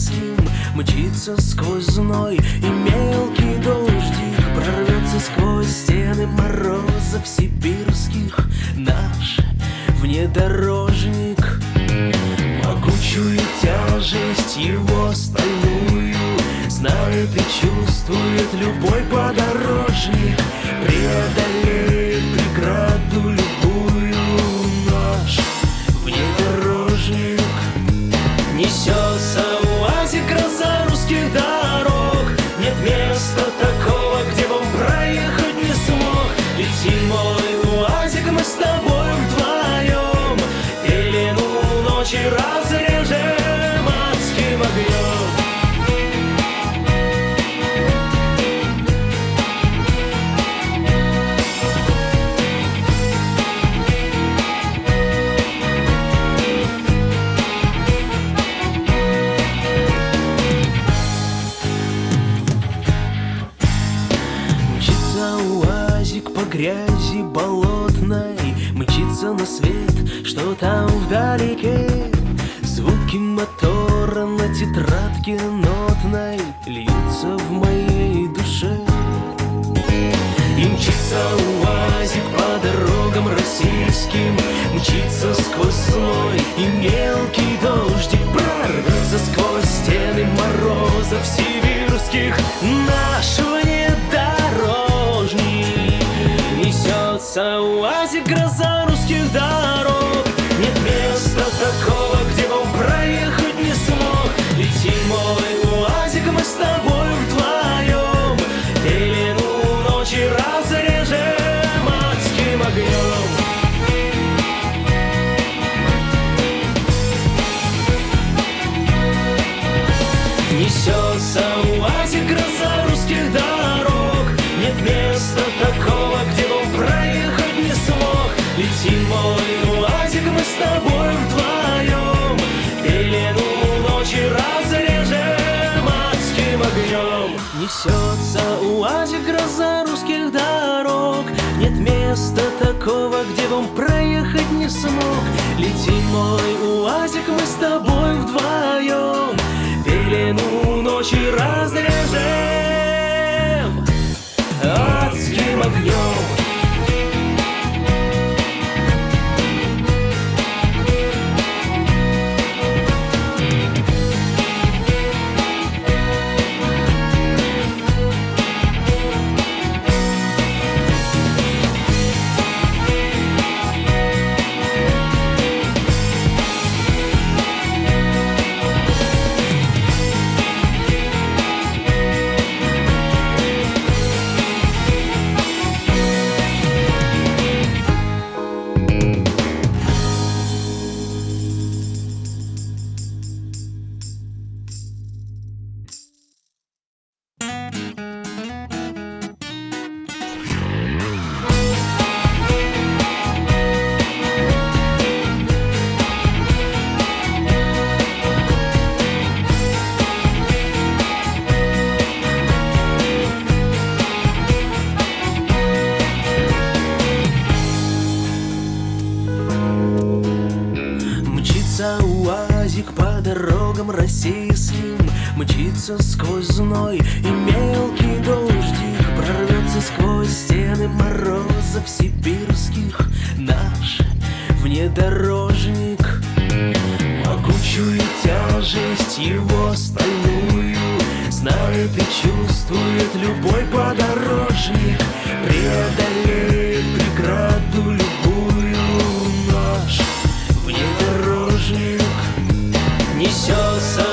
российским мчится сквозь зной, и мелкий дождик прорвется сквозь стены морозов сибирских. Наш внедорожник, могучую тяжесть его стальную знает и чувствует любой подорожник, преодолеет преграду любую. Наш внедорожник несется УАЗик, гроза русских дорог. Нет места такого, где бы он проехать не смог. Летим, мой УАЗик, мы с тобой вдвоем, пелену ночи разрежем адским огнем. УАЗик по грязи болотной мчится на свет, что там вдалеке. Звуки мотора на тетрадке нотной льются в моей душе. И мчится УАЗик по дорогам российским, мчится сквозь зной, и мелкий дождик прорвется сквозь стены морозов сибирских. Наш внедорожник несется УАЗик, гроза русских дорог. Нет места такого, где бы он проехать не смог. Летим, мой УАЗик, мы с тобой вдвоем, пелену ночи разрежем адским огнем. Несется УАЗик, гроза русских дорог. Нет места такого, где бы он проехать не смог. Летим, мой УАЗик, мы с тобой вдвоем, пелену ночи разрежем адским огнем. Несется УАЗик, гроза русских дорог. Нет места такого, где бы он проехать не смог. Летим, мой УАЗик, мы с тобой вдвоем, пелену ночи разрежем адским огнем. УАЗик по дорогам российским мчится сквозь зной, и мелкий дождик прорвется сквозь стены морозов сибирских. Наш внедорожник, могучую тяжесть его стальную знает и чувствует любой подорожник, преодолеет преграду любую. Наш внедорожник несется